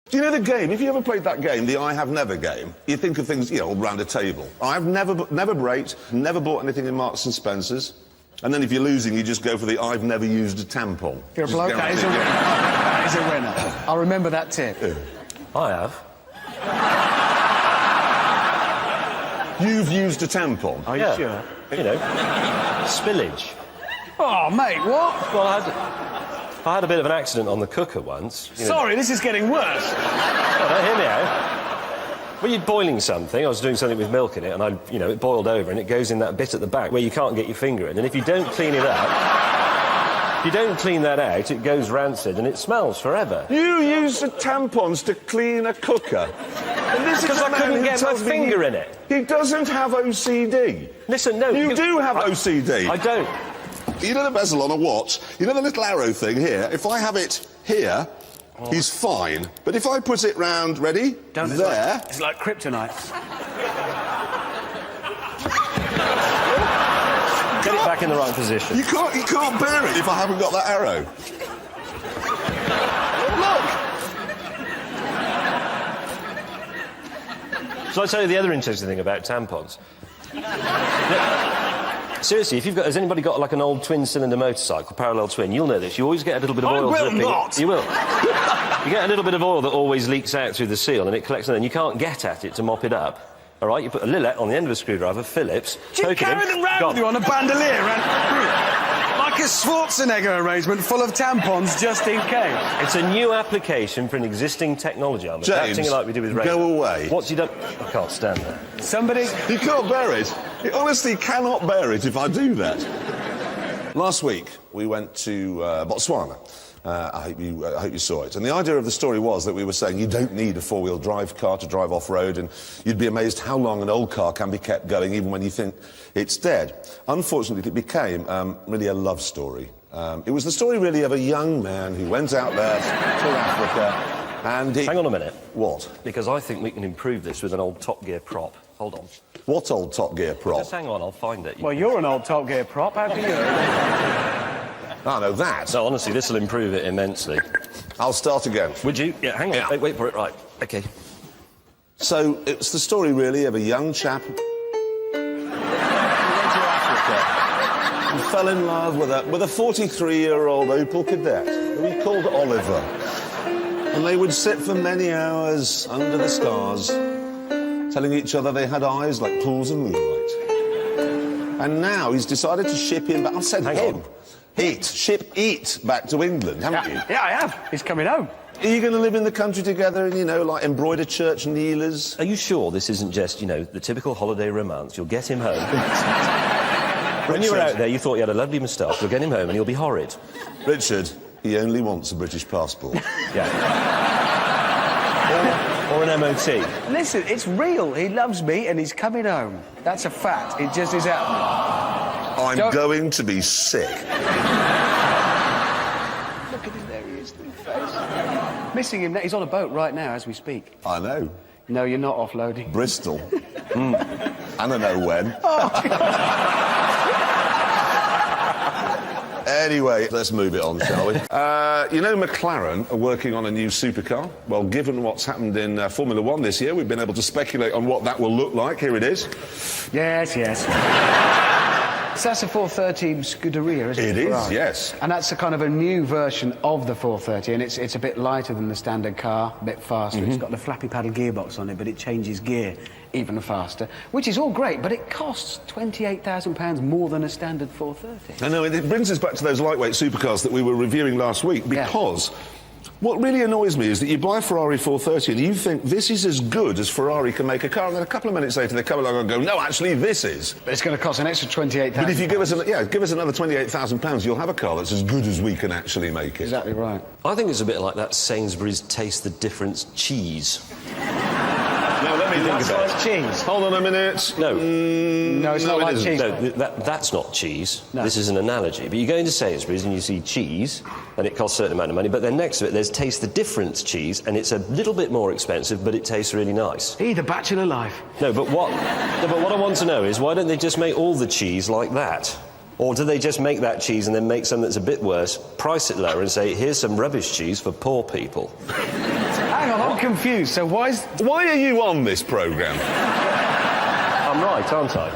Do you know the game? If you ever played that game, the I have never game, you think of things, you know, around a table. I've never braked, never bought anything in Marks and Spencer's. And then if you're losing, you just go for the I've never used a tampon. You're a bloke. That is a winner. That is a winner. I'll remember that tip. Yeah. I have. You've used a tampon? Are you sure? You know, spillage. Oh, mate, what? Well, I had a bit of an accident on the cooker once. Sorry, this is getting worse. Oh, don't hear me out. When you're boiling something, I was doing something with milk in it, and it boiled over, and it goes in that bit at the back where you can't get your finger in, and if you don't clean it up, if you don't clean that out, it goes rancid, and it smells forever. You use the tampons to clean a cooker? Because I couldn't get my finger in it. He doesn't have OCD. Listen, no... You do have OCD. I don't. You know the bezel on a watch? You know the little arrow thing here? If I have it here, he's fine. But if I put it round, ready? There... It's like kryptonite. Get it back in the right position. You can't bear it if I haven't got that arrow. Look! Shall I tell you the other interesting thing about tampons? Seriously, has anybody got like an old twin-cylinder motorcycle, parallel twin? You'll know this. You always get a little bit of oil dripping. I will not! You will. You get a little bit of oil that always leaks out through the seal, and it collects, and then you can't get at it to mop it up. All right, you put a lillet on the end of a screwdriver, Phillips, Do you carry them round with you on a bandolier? Like a Schwarzenegger arrangement full of tampons just in case. It's a new application for an existing technology. I'm adapting it like we do with radio. Go away. What's he done? I can't stand that. Somebody... You can't bear it. You honestly cannot bear it if I do that. Last week, we went to Botswana. I hope you saw it. And the idea of the story was that we were saying you don't need a four-wheel drive car to drive off-road, and you'd be amazed how long an old car can be kept going even when you think it's dead. Unfortunately, it became really a love story. It was the story really of a young man who went out there to Africa and he... Hang on a minute. What? Because I think we can improve this with an old Top Gear prop. Hold on. What old Top Gear prop? Just hang on, I'll find it. Well, you're an old Top Gear prop, how can you... Oh, no, that. No, honestly, this will improve it immensely. I'll start again. Would you? Yeah, hang on. Yeah. Wait for it. Right. OK. So, it's the story, really, of a young chap who went to Africa and fell in love with a 43-year-old Opel Kadett who he called Oliver. And they would sit for many hours under the stars, telling each other they had eyes like pools of moonlight. And now he's decided to ship him back. I said him. Ship back to England, haven't you? Yeah, I have. He's coming home. Are you going to live in the country together and, like, embroider church kneelers? Are you sure this isn't just, the typical holiday romance? You'll get him home. When you were out there, you thought you had a lovely moustache. You'll get him home and he'll be horrid. Richard, he only wants a British passport. Yeah. Or an MOT. Listen, it's real. He loves me and he's coming home. That's a fact. It just is happening. I'm going to be sick. Look at him, there he is, new face. Missing him, he's on a boat right now as we speak. I know. No, you're not offloading. Bristol. And I know when. Anyway, let's move it on, shall we? McLaren are working on a new supercar. Well, given what's happened in Formula 1 this year, we've been able to speculate on what that will look like. Here it is. Yes. So that's a 413 Scuderia, isn't it? It is, yes. And that's a kind of a new version of the 430, and it's a bit lighter than the standard car, a bit faster. It's got the flappy paddle gearbox on it, but it changes gear even faster, which is all great, but it costs £28,000 more than a standard 430. I know, it brings us back to those lightweight supercars that we were reviewing last week, because what really annoys me is that you buy a Ferrari 430 and you think this is as good as Ferrari can make a car, and then a couple of minutes later they come along and go, no, actually, this is. But it's going to cost an extra £28,000. But if you give us another £28,000, you'll have a car that's as good as we can actually make it. Exactly right. I think it's a bit like that Sainsbury's Taste the Difference cheese. Now, let me think about it. It's cheese. Hold on a minute. No. No, it's not like cheese. No, that's not cheese. No. This is an analogy. But you go into Sainsbury's and you see cheese, and it costs a certain amount of money, but then next to it there's Taste the Difference cheese, and it's a little bit more expensive, but it tastes really nice. The bachelor life. But what I want to know is, why don't they just make all the cheese like that? Or do they just make that cheese and then make something that's a bit worse, price it lower and say, here's some rubbish cheese for poor people? Hang on, confused. So why are you on this programme? I'm right, aren't I?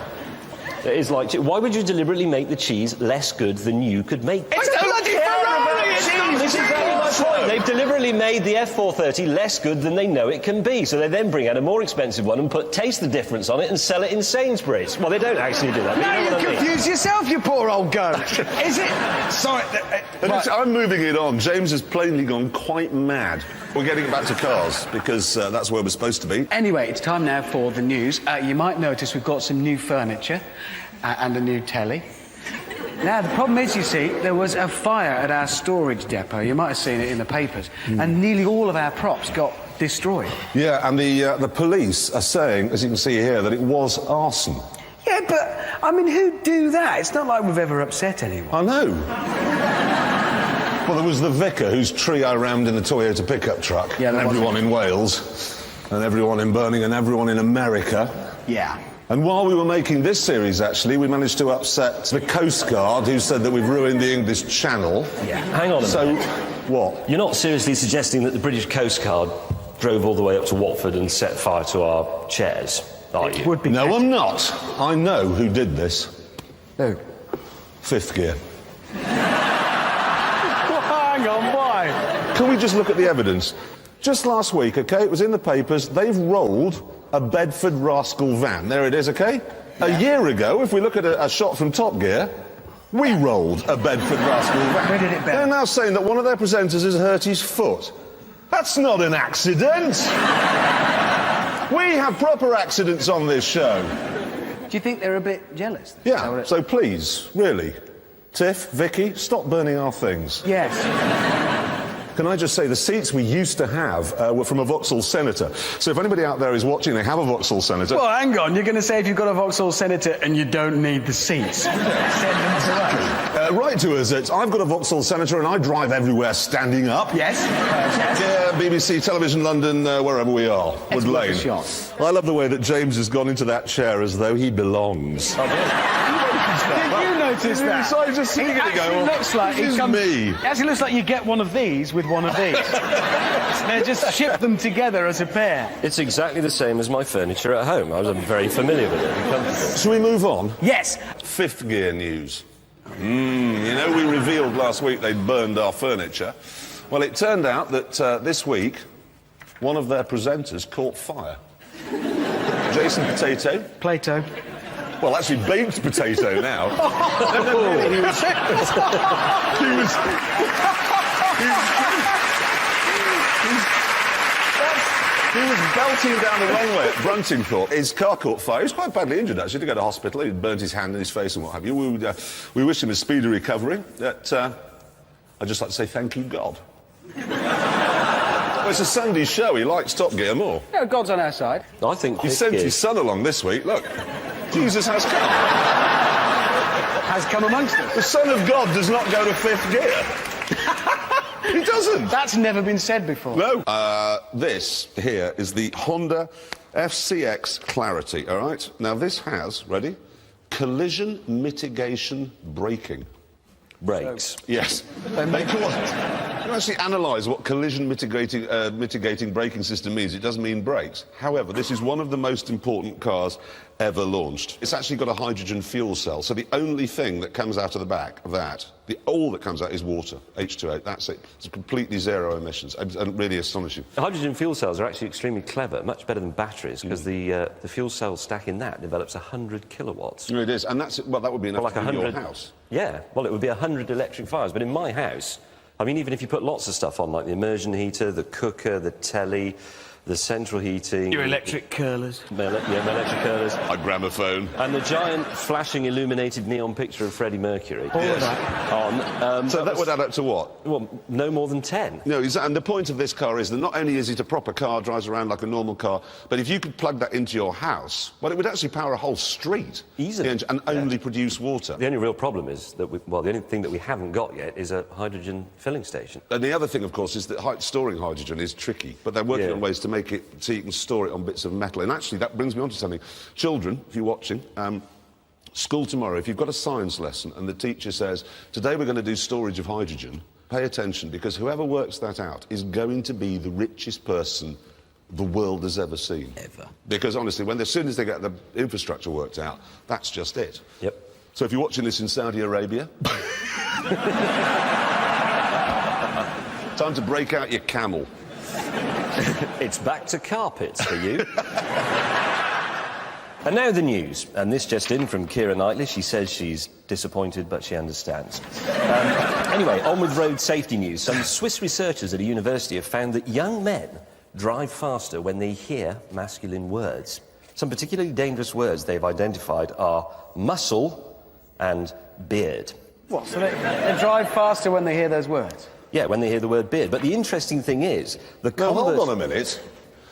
It is like... Why would you deliberately make the cheese less good than you could make it? It's a bloody Ferrari! This is exactly my point. They've deliberately made the F430 less good than they know it can be, so they then bring out a more expensive one and taste the difference on it and sell it in Sainsbury's. Well, they don't actually do that. Now you know you confuse yourself, you poor old goat. Is it? Sorry. Right. I'm moving it on. James has plainly gone quite mad. We're getting back to cars, because that's where we're supposed to be. Anyway, it's time now for the news. You might notice we've got some new furniture and a new telly. Now, the problem is, you see, there was a fire at our storage depot. You might have seen it in the papers. And nearly all of our props got destroyed. Yeah, and the police are saying, as you can see here, that it was arson. Yeah, but, I mean, who'd do that? It's not like we've ever upset anyone. I know. Well, there was the vicar whose tree I rammed in the Toyota pickup truck. Yeah, and everyone in Wales, and everyone in Birmingham, and everyone in America. Yeah. And while we were making this series, actually, we managed to upset the Coast Guard, who said that we've ruined the English Channel. Yeah. Hang on a minute. What? You're not seriously suggesting that the British Coast Guard drove all the way up to Watford and set fire to our chairs, are you? Would be No, better. I'm not. I know who did this. Who? Fifth Gear. Hang on, why? Can we just look at the evidence? Just last week, OK, it was in the papers, they've rolled a Bedford Rascal van. There it is, OK? Yeah. A year ago, if we look at a shot from Top Gear, we rolled a Bedford Rascal van. Where did it They're now saying that one of their presenters has hurt his foot. That's not an accident! We have proper accidents on this show. Do you think they're a bit jealous? Yeah, so please, really, Tiff, Vicky, stop burning our things. Yes. Can I just say, the seats we used to have were from a Vauxhall Senator. So if anybody out there is watching, they have a Vauxhall Senator... Well, hang on, you're going to say if you've got a Vauxhall Senator and you don't need the seats. Send them to us. Write to us. I've got a Vauxhall Senator and I drive everywhere standing up. Yes. Yeah, BBC, Television London, wherever we are. Wood Lane. I love the way that James has gone into that chair as though he belongs. Did you notice that? So I'm just sitting there going, looks like this is me. It actually looks like you get one of these with one of these. They just ship them together as a pair. It's exactly the same as my furniture at home. I was very familiar with it and comfortable. Shall we move on? Yes. Fifth Gear news. You know, we revealed last week they'd burned our furniture. Well, it turned out that this week, one of their presenters caught fire. Jason Potato. Plato. Well, actually, baked potato now. No, he was belting down the runway at Bruntingthorpe. His car caught fire. He was quite badly injured, actually, to go to hospital. He'd burnt his hand and his face and what have you. We wish him a speedy recovery. I'd just like to say thank you, God. Well, it's a Sunday show. He likes Top Gear more. No, God's on our side. I think He sent his son along this week. Look, Jesus has come. Has come amongst us. The Son of God does not go to fifth gear. He doesn't. That's never been said before. No. This here is the Honda FCX Clarity, all right? Now, this has, ready, collision mitigation braking. Brakes. Yes. They call it. You actually analyse what collision mitigating braking system means. It doesn't mean brakes. However, this is one of the most important cars ever launched. It's actually got a hydrogen fuel cell, so the only thing that comes out of the back of that, all that comes out is water, H2O, that's it. It's completely zero emissions, and really astonishing. The hydrogen fuel cells are actually extremely clever, much better than batteries, because the fuel cell stack in that develops 100 kilowatts. It is, and that's, well, that would be enough like to heat your house. Yeah, well, it would be 100 electric fires, but in my house, I mean, even if you put lots of stuff on, like the immersion heater, the cooker, the telly, the central heating... Your electric curlers. My electric curlers. A gramophone. And the giant flashing illuminated neon picture of Freddie Mercury. All of that. So that would add up to what? Well, no more than 10. No, and the point of this car is that not only is it a proper car, drives around like a normal car, but if you could plug that into your house, well, it would actually power a whole street. Easily. And only produce water. The only real problem is that, the only thing that we haven't got yet is a hydrogen filling station. And the other thing, of course, is that storing hydrogen is tricky, but they're working on ways to make it so you can store it on bits of metal. And actually, that brings me on to something. Children, if you're watching, school tomorrow, if you've got a science lesson and the teacher says, today we're going to do storage of hydrogen, pay attention, because whoever works that out is going to be the richest person the world has ever seen. Ever. Because honestly, as soon as they get the infrastructure worked out, that's just it. Yep. So if you're watching this in Saudi Arabia, time to break out your camel. It's back to carpets for you. And now the news, and this just in from Keira Knightley. She says she's disappointed, but she understands. Anyway, on with road safety news. Some Swiss researchers at a university have found that young men drive faster when they hear masculine words. Some particularly dangerous words they've identified are muscle and beard. What, so they drive faster when they hear those words? Yeah, when they hear the word beard. But the interesting thing is, Now, hold on a minute.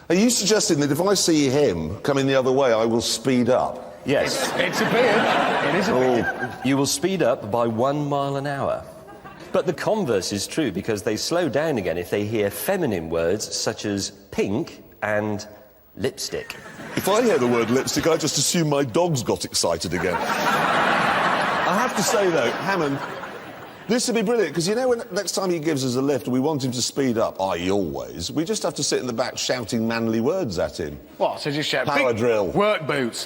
Are you suggesting that if I see him coming the other way, I will speed up? Yes. It's a beard. It is a beard. You will speed up by 1 mile an hour. But the converse is true, because they slow down again if they hear feminine words such as pink and lipstick. If I hear the word lipstick, I just assume my dog's got excited again. I have to say, though, Hammond, this would be brilliant, because you know when next time he gives us a lift and we want him to speed up, i.e. always, we just have to sit in the back shouting manly words at him. What, so just shout... Power drill. Work boots.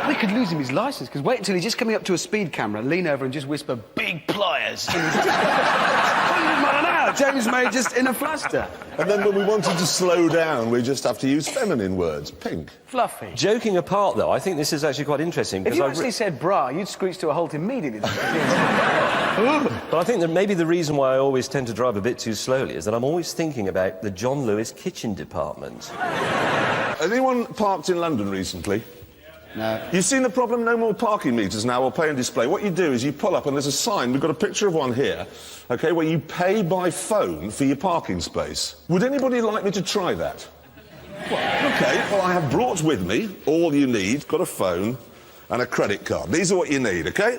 We could lose him his licence, because wait until he's just coming up to a speed camera, lean over and just whisper, big pliers. And he just James May just in a fluster. And then when we want him to slow down, we just have to use feminine words. Pink. Fluffy. Joking apart, though, I think this is actually quite interesting. If you actually said bra, you'd screech to a halt immediately. But I think that maybe the reason why I always tend to drive a bit too slowly is that I'm always thinking about the John Lewis kitchen department. Has anyone parked in London recently? No. You've seen the problem? No more parking meters now or pay and display. What you do is you pull up and there's a sign, we've got a picture of one here, OK, where you pay by phone for your parking space. Would anybody like me to try that? Well, OK, well, I have brought with me all you need. Got a phone and a credit card. These are what you need, OK?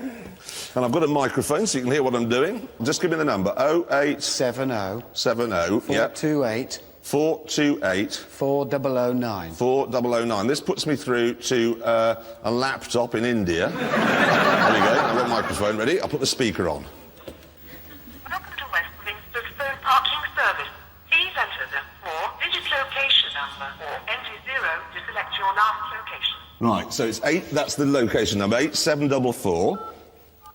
And I've got a microphone so you can hear what I'm doing. Just give me the number. 0870 yeah. 428 428 4009. 4009. This puts me through to a laptop in India. There we go. I've got a microphone ready. I'll put the speaker on. Welcome to Westminster's phone parking service. Please enter the 4-digit location number or enter 0 to select your last location. Right, so it's 8, that's the location number, 8744.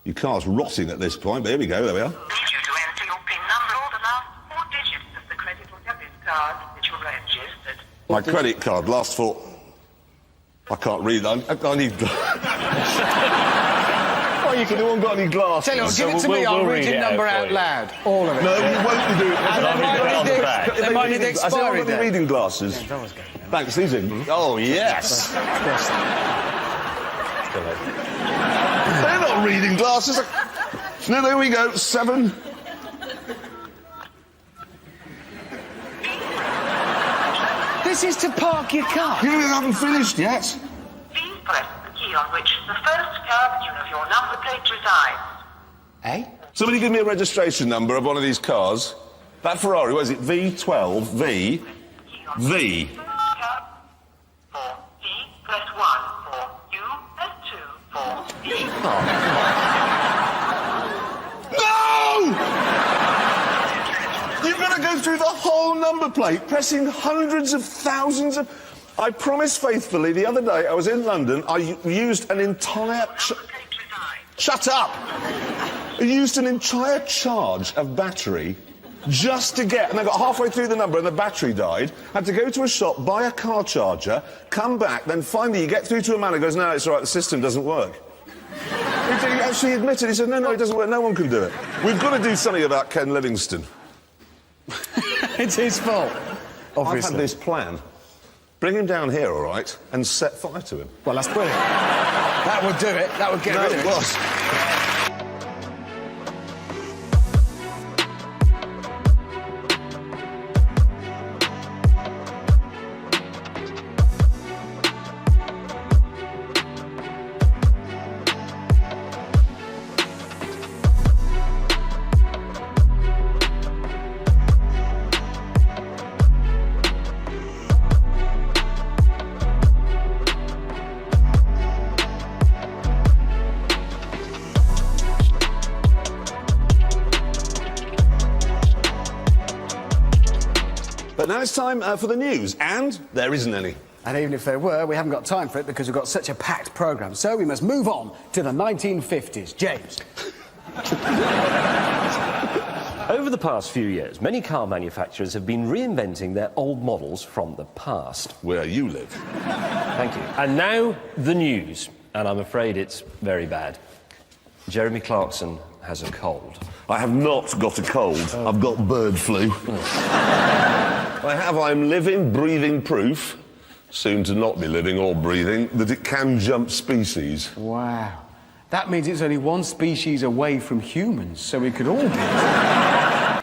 Your car's rotting at this point, but here we go, there we are. Need you to enter your PIN number or the last 4 digits of the credit or debit card that you registered. My credit card, last 4. I can't read that. I need... Oh, you can anyone got any glasses? Tell you what, give it to me, I'll read your number out loud. All of it. No, you won't be doing it. They might need the Has anyone expiry got any date. reading glasses? Thanks, these are... Oh, yes. They're not reading glasses. No, there we go. 7. This is to park your car. You haven't finished yet. Please press the key on which the first curvature of your number plate resides. Eh? Somebody give me a registration number of one of these cars. That Ferrari, what is it? V12, V. V. For D, press 1. For U, press 2. For D. No! You've got to go through the whole number plate, pressing hundreds of thousands of... I promised faithfully the other day, I was in London, I used an entire... Shut up! I used an entire charge of battery just to get... And I got halfway through the number and the battery died. Had to go to a shop, buy a car charger, come back, then finally you get through to a man who goes, no, it's all right, the system doesn't work. He actually admitted, he said, no, it doesn't work, no one can do it. We've got to do something about Ken Livingstone. It's his fault. Obviously. I've had this plan. Bring him down here, all right, and set fire to him. Well, that's brilliant. That would do it. That would get rid of it. It was. it's time for the news, and there isn't any. And even if there were, we haven't got time for it because we've got such a packed programme. So we must move on to the 1950s. James. Over the past few years, many car manufacturers have been reinventing their old models from the past. Where you live. Thank you. And now, the news. And I'm afraid it's very bad. Jeremy Clarkson has a cold. I have not got a cold. I've got bird flu. I'm living, breathing proof, soon to not be living or breathing, that it can jump species. Wow. That means it's only one species away from humans, so we could all be.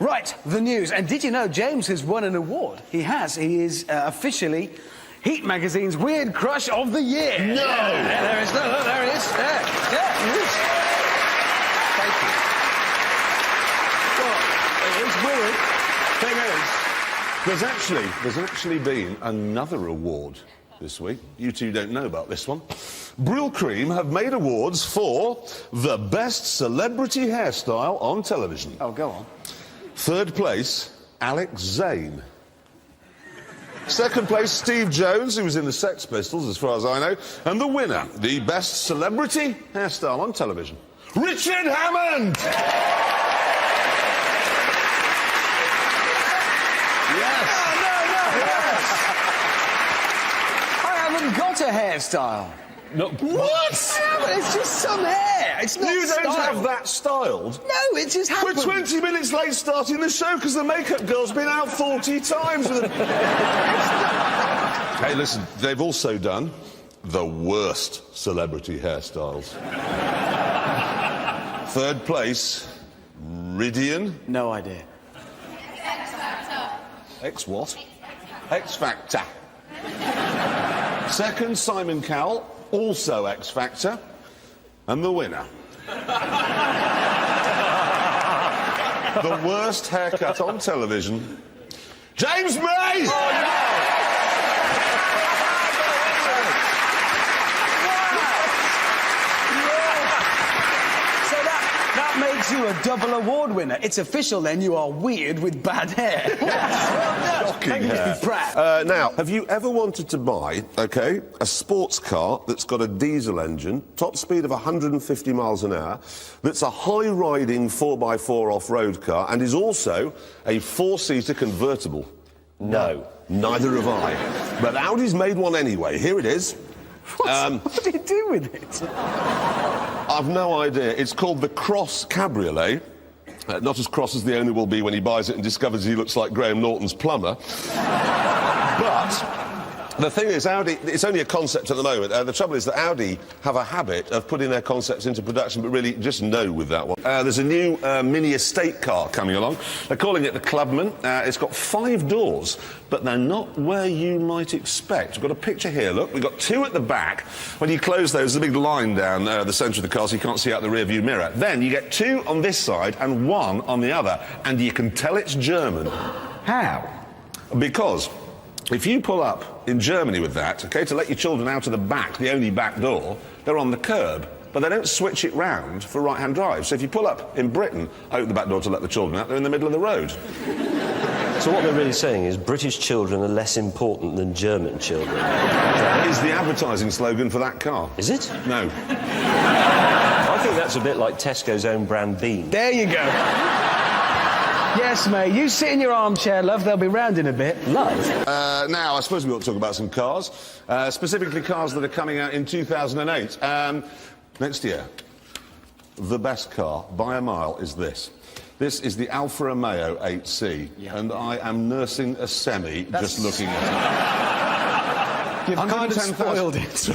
Right, the news. And did you know James has won an award? He has. He is officially Heat Magazine's Weird Crush of the Year. No! Yeah, there is. No, there he is. There. Yeah, he is. Thank you. Well, it is weird. Thing is, there's actually been another award this week. You two don't know about this one. Brill Cream have made awards for the best celebrity hairstyle on television. Oh, go on. Third place, Alex Zane. Second place, Steve Jones, who was in the Sex Pistols, as far as I know. And the winner, the best celebrity hairstyle on television, Richard Hammond! Yes! I haven't got a hairstyle. No, What? It's just some hair. It's not You don't styled. have that styled? No, it just happened. We're 20 minutes late starting the show because the makeup girl's been out 40 times. Hey, listen, they've also done the worst celebrity hairstyles. Third place, Ridian. No idea. X what? X Factor. Second, Simon Cowell, also X Factor. And the winner. The worst haircut on television, James May! That makes you a double award winner. It's official then, you are weird with bad hair. Shocking Make hair. me proud. Now, have you ever wanted to buy, OK, a sports car that's got a diesel engine, top speed of 150 miles an hour, that's a high-riding 4x4 off-road car, and is also a four-seater convertible? No. Neither have I. But Audi's made one anyway. Here it is. What do you do with it? I've no idea. It's called the Cross Cabriolet. Not as cross as the owner will be when he buys it and discovers he looks like Graham Norton's plumber. But the thing is, Audi, it's only a concept at the moment. The trouble is that Audi have a habit of putting their concepts into production, but really just no with that one. There's a new mini estate car coming along. They're calling it the Clubman. It's got 5 doors, but they're not where you might expect. We've got a picture here, look. We've got 2 at the back. When you close those, there's a big line down the centre of the car, so you can't see out the rear-view mirror. Then you get 2 on this side and 1 on the other, and you can tell it's German. How? Because if you pull up in Germany with that, OK, to let your children out of the back, the only back door, they're on the curb. But they don't switch it round for right-hand drive. So if you pull up in Britain, open the back door to let the children out, they're in the middle of the road. So what they're really saying is British children are less important than German children. That is the advertising slogan for that car. Is it? No. I think that's a bit like Tesco's own brand bean. There you go. Yes, mate, you sit in your armchair, love, they'll be round in a bit. Love? Now, I suppose we ought to talk about some cars, specifically cars that are coming out in 2008. Next year, the best car, by a mile, is this. This is the Alfa Romeo 8C, and I am nursing a semi just looking at it. You've kind of spoiled it.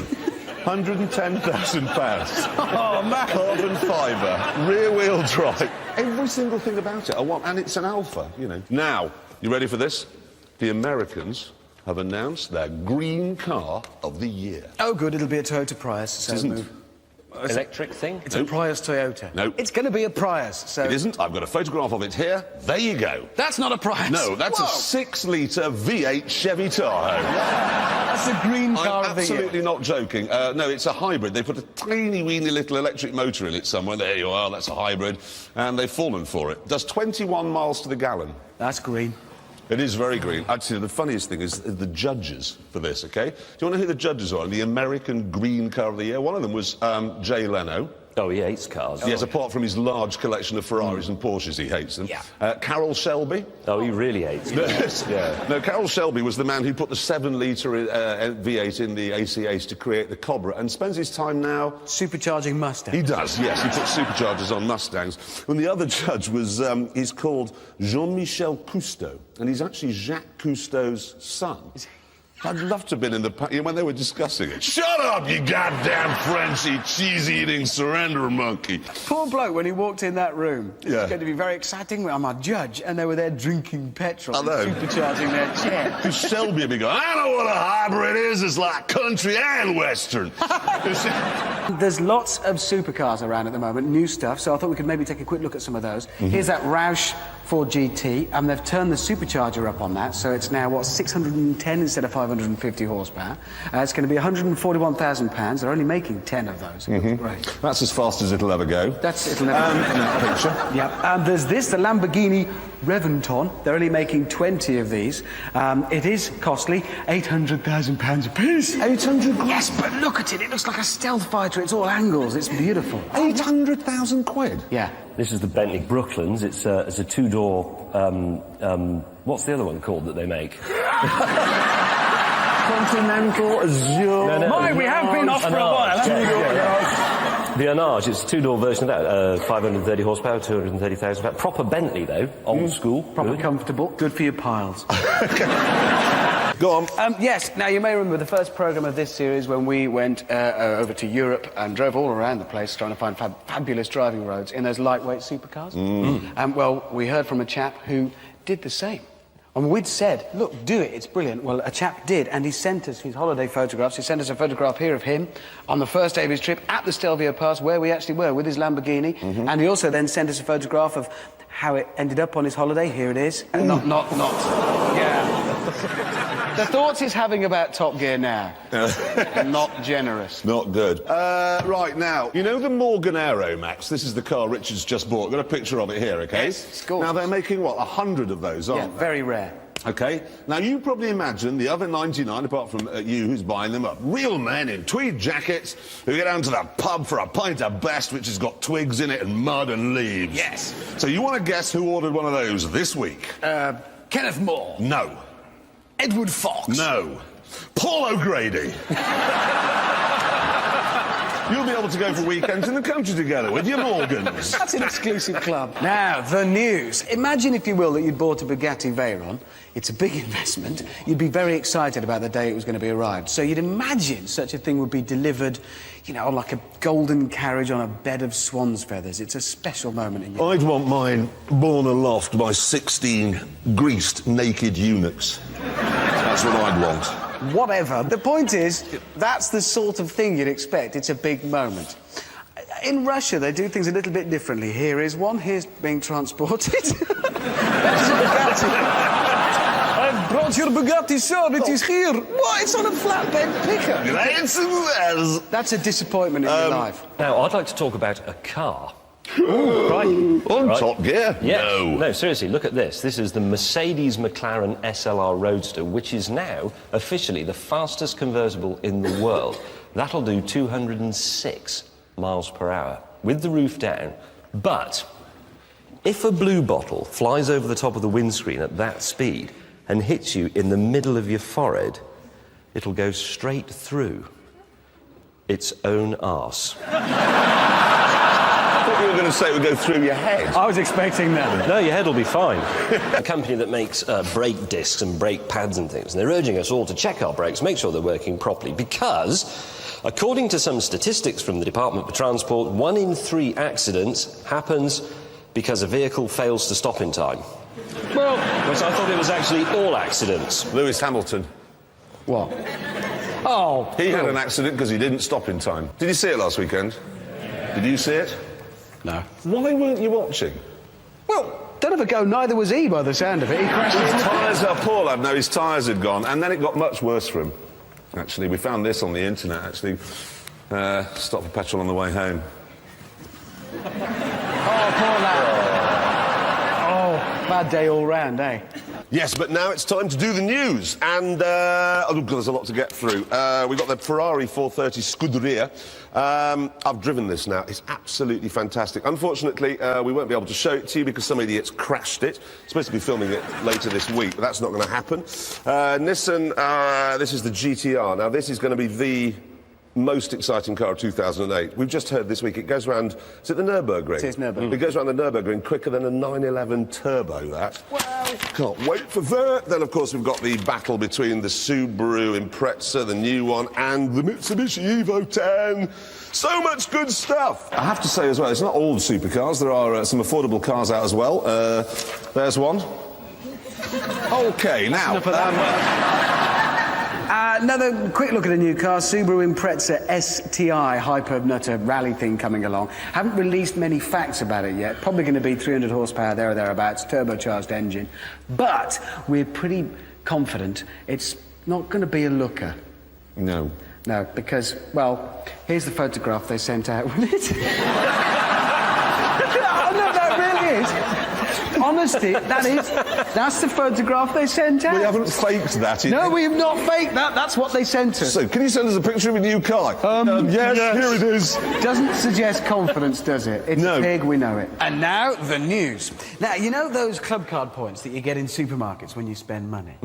£110,000. Oh, man. Carbon fibre, rear-wheel drive. Every single thing about it I want, and it's an Alfa, you know. Now, you ready for this? The Americans have announced their green car of the year. Oh, good, it'll be a Toyota Prius. So It isn't. move. Electric thing? It's a Prius Toyota. No. It's going to be a Prius, so... It isn't. I've got a photograph of it here. There you go. That's not a Prius. No, that's Whoa. a 6-litre V8 Chevy Tahoe. That's the green car I'm of the year. absolutely not joking. No, it's a hybrid. They put a tiny, weeny little electric motor in it somewhere. There you are, that's a hybrid. And they've fallen for it. Does 21 miles to the gallon. That's green. It is very green. Actually, the funniest thing is the judges for this, OK? Do you want to know who the judges are? The American Green Car of the Year. One of them was Jay Leno. Oh, he hates cars. Yes, apart from his large collection of Ferraris and Porsches, he hates them. Yeah. Carroll Shelby. Oh, he really hates cars. Yeah. No, Carroll Shelby was the man who put the 7-litre V8 in the AC8 to create the Cobra and spends his time now... Supercharging Mustang. He does, yes. He puts superchargers on Mustangs. And the other judge was... he's called Jean-Michel Cousteau, and he's actually Jacques Cousteau's son. I'd love to have been in the... when they were discussing it. Shut up, you goddamn Frenchy, cheese-eating surrender monkey. Poor bloke, when he walked in that room. Yeah. It's going to be very exciting. I'm a judge, and they were there drinking petrol and supercharging their chair. Because Shelby would be going, I know what a hybrid is. It's like country and western. There's lots of supercars around at the moment, new stuff, so I thought we could maybe take a quick look at some of those. Here's that Roush 4 GT, and they've turned the supercharger up on that, so it's now, what, 610 instead of 550 horsepower. It's going to be £141,000. They're only making 10 of those. It looks great. That's as fast as it'll ever go. It'll never... Picture. Yeah, and there's this, the Lamborghini Reventon. They're only making 20 of these. It is costly, £800,000 a piece. 800 grand? Yes, but look at it. It looks like a stealth fighter. It's all angles. It's beautiful. 800,000 quid? Yeah. This is the Bentley Brooklands. It's a two-door... what's the other one called that they make? Continental Azure. We have been off for a while, haven't we? The Arnage, it's a two-door version of that. 530 horsepower, 230,000 pounds. Proper Bentley, though. Old school. Proper comfortable. Good for your piles. Go on. Yes, now you may remember the first programme of this series when we went over to Europe and drove all around the place trying to find fabulous driving roads in those lightweight supercars. Well, we heard from a chap who did the same. And we'd said, look, do it, it's brilliant. Well, a chap did, and he sent us his holiday photographs. He sent us a photograph here of him on the first day of his trip at the Stelvio Pass, where we actually were, with his Lamborghini. And he also then sent us a photograph of how it ended up on his holiday. Here it is. Not. Yeah. The thoughts he's having about Top Gear now. Not generous. Not good. Right, now, you know the Morganero, Max? This is the car Richard's just bought. Got a picture of it here, OK? Yes, it's gorgeous. Now, they're making, what, 100 of those, aren't they? Very rare. OK? Now, you probably imagine the other 99, apart from you who's buying them up, real men in tweed jackets who get down to the pub for a pint of best, which has got twigs in it and mud and leaves. Yes. So you want to guess who ordered one of those this week? Kenneth Moore. No. Edward Fox. No. Paul O'Grady. You'll be able to go for weekends in the country together with your Morgans. That's an exclusive club. Now, the news. Imagine, if you will, that you'd bought a Bugatti Veyron. It's a big investment. You'd be very excited about the day it was going to be arrived. So you'd imagine such a thing would be delivered, you know, like a golden carriage on a bed of swan's feathers. It's a special moment in your life. I'd want mine borne aloft by 16 greased, naked eunuchs. That's what I'd want. Whatever. The point is, that's the sort of thing you'd expect. It's a big moment. In Russia, they do things a little bit differently. Here is one. Here's being transported. That's a Bugatti. I've brought your Bugatti, sir. It is here. What? It's on a flatbed pickup. That's a disappointment in your life. Now, I'd like to talk about a car. Right. On Right. Top Gear? Yeah. No, seriously, look at this. This is the Mercedes McLaren SLR Roadster, which is now officially the fastest convertible in the world. That'll do 206 miles per hour with the roof down. But if a blue bottle flies over the top of the windscreen at that speed and hits you in the middle of your forehead, it'll go straight through its own arse. I thought you were going to say it would go through your head. I was expecting that. No, your head will be fine. A company that makes brake discs and brake pads and things, and they're urging us all to check our brakes, make sure they're working properly, because, according to some statistics from the Department for Transport, 1 in 3 accidents happens because a vehicle fails to stop in time. Well, which I thought it was actually all accidents. Lewis Hamilton. What? Oh. He had an accident because he didn't stop in time. Did you see it last weekend? Did you see it? No. Why weren't you watching? Well, don't have a go. Neither was he, by the sound of it. He crashed His into tyres are poor, lad. No, his tyres had gone, and then it got much worse for him. Actually, we found this on the internet, actually. Stopped for petrol on the way home. Oh, poor lad. Oh, bad day all round, eh? Yes, but now it's time to do the news. And, oh, God, there's a lot to get through. We've got the Ferrari 430 Scuderia. I've driven this now. It's absolutely fantastic. Unfortunately, we won't be able to show it to you because some idiots crashed it. Supposed to be filming it later this week, but that's not going to happen. Nissan, this is the GTR. Now, this is going to be the most exciting car of 2008. We've just heard this week it goes around, is it the Nürburgring? It is Nürburgring. It goes around the Nürburgring quicker than a 911 Turbo, that. Well, can't wait for that. Then, of course, we've got the battle between the Subaru Impreza, the new one, and the Mitsubishi Evo 10. So much good stuff. I have to say as well, it's not all the supercars. There are some affordable cars out as well. There's one. OK, now... Another quick look at a new car, Subaru Impreza STI Hypernutter rally thing coming along. Haven't released many facts about it yet. Probably going to be 300 horsepower there or thereabouts, turbocharged engine. But we're pretty confident it's not going to be a looker. No. No, because, well, here's the photograph they sent out with it. Oh, no, that really is. Honesty, that's the photograph they sent out. We haven't faked that. No, we have not faked that. That's what they sent us. So, can you send us a picture of a new car? Yes, here it is. Doesn't suggest confidence, does it? It's No. a pig, we know it. And now, the news. Now, you know those club card points that you get in supermarkets when you spend money?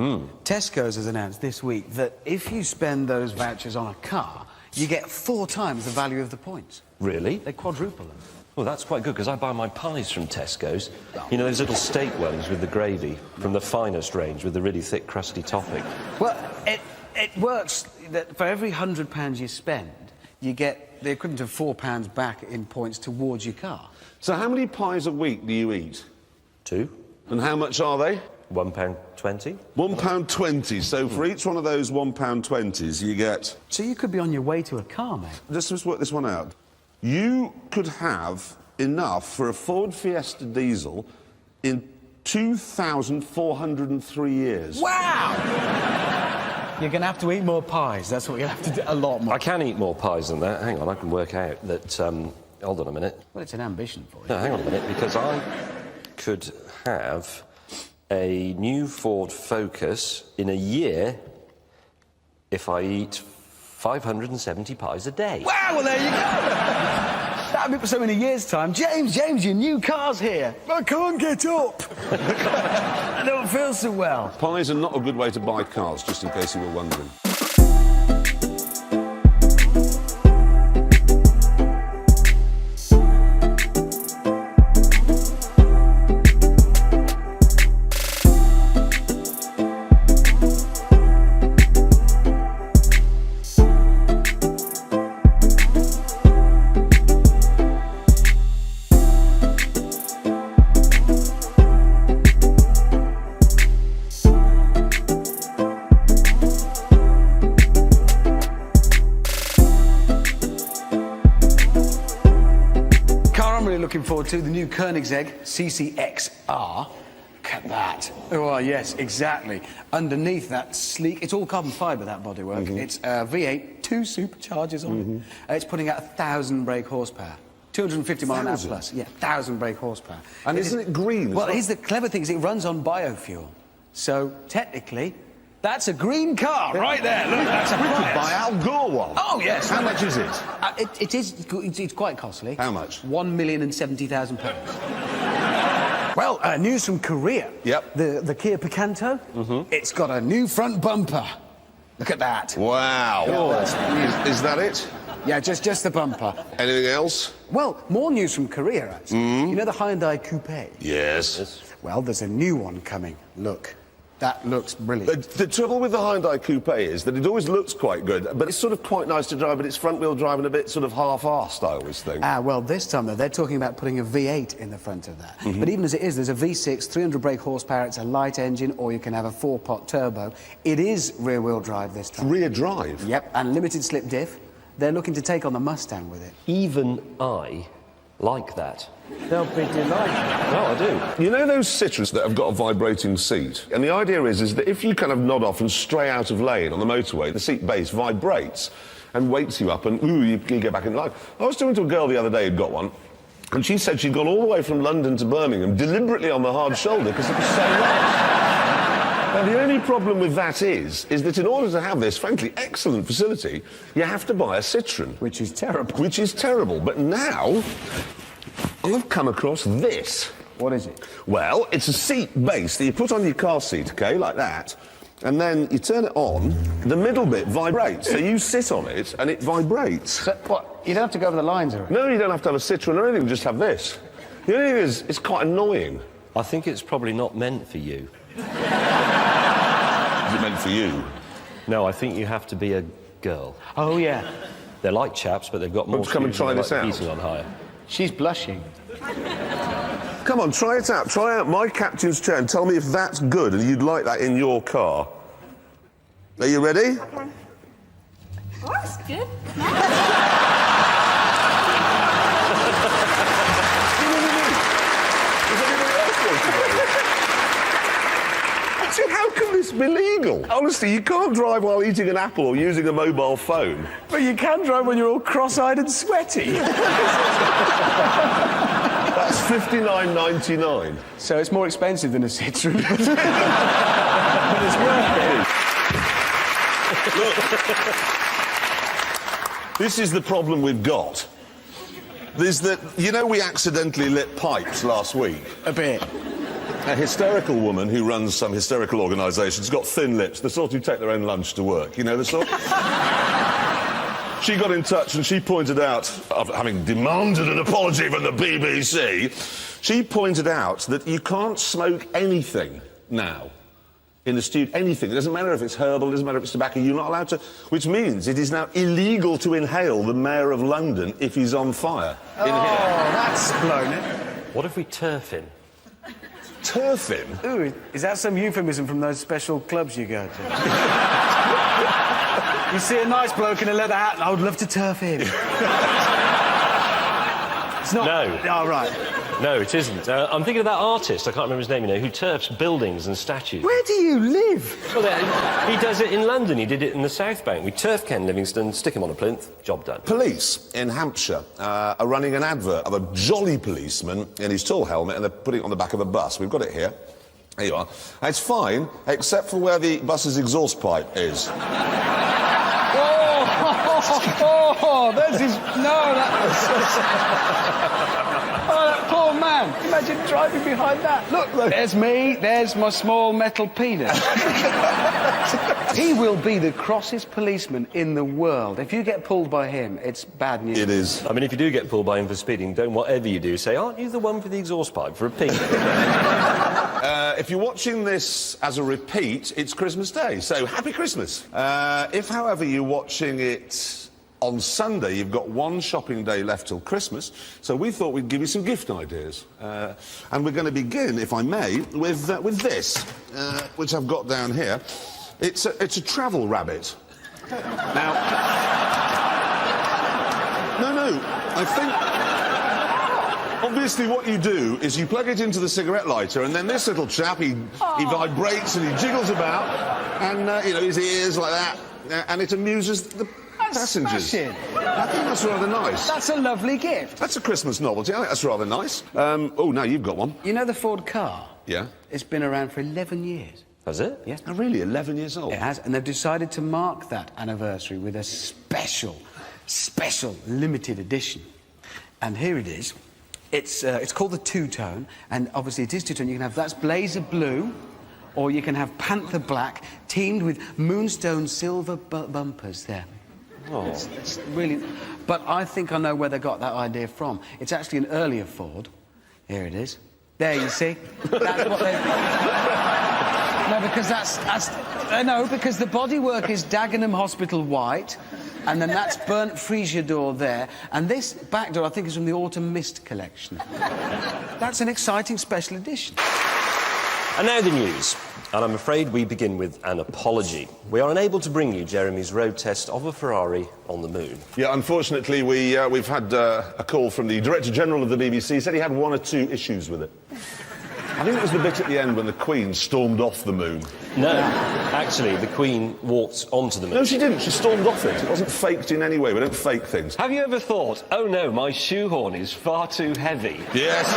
Tesco's has announced this week that if you spend those vouchers on a car, you get 4 times the value of the points. Really? They quadruple them. Well, that's quite good, because I buy my pies from Tesco's. You know, those little steak ones with the gravy, from the finest range, with the really thick, crusty topping. Well, it works that for every £100 you spend, you get the equivalent of £4 back in points towards your car. So how many pies a week do you eat? 2. And how much are they? £1.20. £1.20. So for each one of those £1.20s, you get... So you could be on your way to a car, mate. Let's just work this one out. You could have enough for a Ford Fiesta diesel in 2,403 years. Wow! You're going to have to eat more pies. That's what you'll have to do. A lot more. I can eat more pies than that. Hang on, I can work out that... hold on a minute. Well, it's an ambition for you. No, hang on a minute, because I could have a new Ford Focus in a year if I eat 570 pies a day. Wow, well, there you go. That'll be so in a year's time. James, your new car's here. I can't get up. I don't feel so well. Pies are not a good way to buy cars, just in case you were wondering. Looking forward to the new Koenigsegg CCXR. Look at that. Oh, yes, exactly. Underneath that sleek... It's all carbon fibre, that bodywork. It's V8, 2 superchargers on it. It's putting out 1,000 brake horsepower. 250 mile an hour plus. Yeah, 1,000 brake horsepower. And isn't it green? Well, here's the clever thing, is it runs on biofuel. So, technically, that's a green car right there. Look, that's a We could Prius. buy Al Gore one. Oh, yes. How much is it? It's quite costly. How much? £1,070,000. Well, news from Korea. Yep. The Kia Picanto. It's got a new front bumper. Look at that. Wow. Oh. Is that it? Yeah, just the bumper. Anything else? Well, more news from Korea, actually. You know the Hyundai Coupe? Yes. Well, there's a new one coming. Look. That looks brilliant. The trouble with the Hyundai Coupe is that it always looks quite good, but it's sort of quite nice to drive, but it's front-wheel drive and a bit sort of half-arsed, I always think. Well, this time, though, they're talking about putting a V8 in the front of that. But even as it is, there's a V6, 300 brake horsepower, it's a light engine, or you can have a 4-pot turbo. It is rear-wheel drive this time. Rear drive? Yep, and limited slip diff. They're looking to take on the Mustang with it. Even I like that. They'll be delighted. No, I do. You know those Citroens that have got a vibrating seat? And the idea is that if you kind of nod off and stray out of lane on the motorway, the seat base vibrates and wakes you up and, you get back in line. I was talking to a girl the other day who'd got one, and she said she'd gone all the way from London to Birmingham deliberately on the hard shoulder because it was so loud. Now, the only problem with that is that in order to have this, frankly, excellent facility, you have to buy a Citroen. Which is terrible. Which is terrible. But now, I've come across this. What is it? Well, it's a seat base that you put on your car seat, OK, like that, and then you turn it on, the middle bit vibrates, so you sit on it and it vibrates. So, what, you don't have to go over the lines, or No, you don't have to have a Citroen or anything, just have this. The only thing is, it's quite annoying. I think it's probably not meant for you. Is it meant for you? No, I think you have to be a girl. Oh, yeah. They're like chaps, but they've got more... Come and try this out. Heating on higher. She's blushing. Come on, try it out. Try out my captain's chair and tell me if that's good and you'd like that in your car. Are you ready? Okay. Oh, that's good. See, how can this be legal? Honestly, you can't drive while eating an apple or using a mobile phone. But you can drive when you're all cross-eyed and sweaty. That's $59.99. So it's more expensive than a Citroen. But it's worth it. Look. This is the problem we've got. There's that, you know, we accidentally lit pipes last week. A bit. A hysterical woman who runs some hysterical organisation has got thin lips, the sort who take their own lunch to work, you know the sort? She got in touch and she pointed out, after having demanded an apology from the BBC, she pointed out that you can't smoke anything now in the studio, anything. It doesn't matter if it's herbal, it doesn't matter if it's tobacco, you're not allowed to, which means it is now illegal to inhale the Mayor of London if he's on fire in here. That's blown it. What if we turf him? Turf him? Ooh, is that some euphemism from those special clubs you go to? You see a nice bloke in a leather hat, and I would love to turf him. It's not... No. Oh, right. No, it isn't. I'm thinking of that artist, I can't remember his name, you know, who turfs buildings and statues. Where do you live? Well, he does it in London. He did it in the South Bank. We turf Ken Livingstone, stick him on a plinth, job done. Police in Hampshire are running an advert of a jolly policeman in his tall helmet and they're putting it on the back of a bus. We've got it here. There you are. And it's fine, except for where the bus's exhaust pipe is. Oh, there's his... No, that... Oh, that poor man. Imagine driving behind that. Look, there's me, there's my small metal penis. He will be the crossest policeman in the world. If you get pulled by him, it's bad news. It is. I mean, if you do get pulled by him for speeding, don't whatever you do say, aren't you the one for the exhaust pipe for a pink? If you're watching this as a repeat, it's Christmas Day, so happy Christmas. If, however, you're watching it on Sunday, you've got one shopping day left till Christmas, so we thought we'd give you some gift ideas. And we're going to begin, if I may, with this, which I've got down here. It's a travel rabbit. Now... No, I think... Obviously, what you do is you plug it into the cigarette lighter, and then this little chap, he vibrates and he jiggles about, and, you know, his ears like that, and it amuses the passengers. Smashing. I think that's rather nice. That's a lovely gift. That's a Christmas novelty. I think that's rather nice. Oh, now you've got one. You know the Ford car? Yeah. It's been around for 11 years. Has it? Yeah. Oh, really? 11 years old? It has, and they've decided to mark that anniversary with a special limited edition. And here it is. It's called the two-tone, and obviously it is two-tone. You can have that's blazer blue, or you can have panther black, teamed with moonstone silver bumpers there. Oh. It's really... But I think I know where they got that idea from. It's actually an earlier Ford. Here it is. There, you see? That's what they... No, because that's... No, because the bodywork is Dagenham Hospital white, and then that's burnt freesia door there, and this back door, I think, is from the Autumn Mist collection. That's an exciting special edition. And now the news. And I'm afraid we begin with an apology. We are unable to bring you Jeremy's road test of a Ferrari on the moon. Yeah, unfortunately, we've had a call from the Director General of the BBC. He said he had one or two issues with it. I think it was the bit at the end when the Queen stormed off the moon. No, actually, the Queen walked onto the moon. No, she didn't. She stormed off it. It wasn't faked in any way. We don't fake things. Have you ever thought, oh no, my shoehorn is far too heavy? Yes.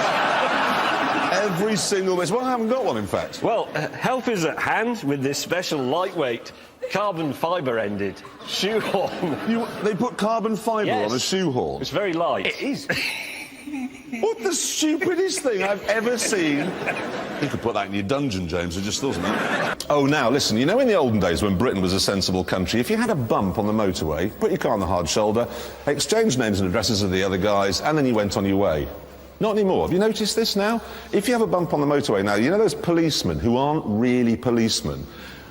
Every single miss. Well, I haven't got one, in fact. Well, help is at hand with this special lightweight carbon fibre-ended shoe horn. They put carbon fibre Yes. on a shoe horn? It's very light. It is. What the stupidest thing I've ever seen. You could put that in your dungeon, James, it just doesn't it? Oh, now, listen, you know in the olden days when Britain was a sensible country, if you had a bump on the motorway, put your car on the hard shoulder, exchange names and addresses of the other guys, and then you went on your way. Not anymore. Have you noticed this now? If you have a bump on the motorway now, you know those policemen who aren't really policemen?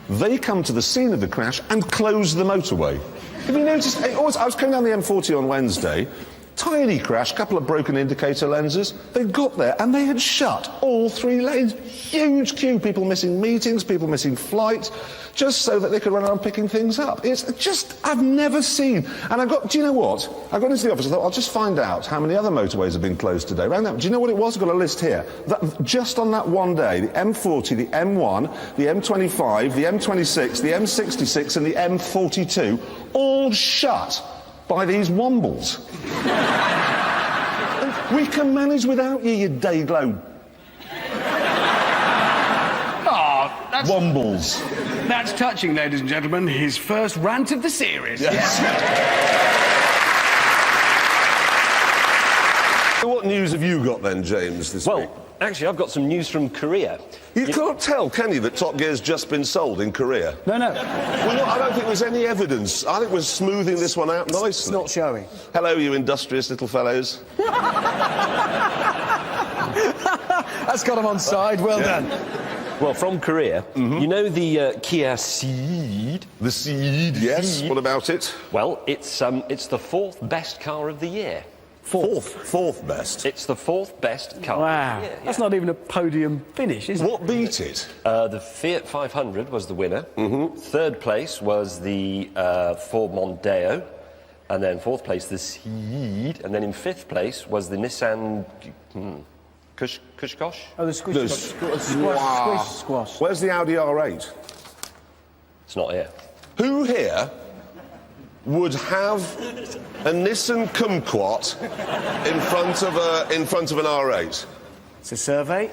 They come to the scene of the crash and close the motorway. Have you noticed? I was coming down the M40 on Wednesday, tiny crash, couple of broken indicator lenses. They'd got there and they had shut all 3 lanes. Huge queue, people missing meetings, people missing flights, just so that they could run around picking things up. It's just, I've never seen. And do you know what? I got into the office, I thought, I'll just find out how many other motorways have been closed today. Do you know what it was? I've got a list here. Just on that one day, the M40, the M1, the M25, the M26, the M66 and the M42, all shut by these wombles. We can manage without you, you day-glow. Oh, that's... Wombles. That's touching, ladies and gentlemen. His first rant of the series. Yes. So what news have you got then, James, this week? Well, actually, I've got some news from Korea. You can't tell, can you, that Top Gear's just been sold in Korea? No. Well, look, I don't think there's any evidence. I think we're smoothing this one out nicely. It's not showing. Hello, you industrious little fellows. That's got him on side. Well done. Well, from Korea, you know the Kia Ceed? The Seed, yes. What about it? Well, it's the 4th best car of the year. Fourth best. It's the 4th best car Wow. of the year. That's not even a podium finish, is it? What beat it? The Fiat 500 was the winner. 3rd place was the Ford Mondeo. And then 4th place, the Ceed. And then in 5th place was the Nissan... Kushkosh? Oh, the squish. Wow. Squash. Where's the Audi R8? It's not here. Who here would have a Nissan Kumquat in front of an R8? It's a survey.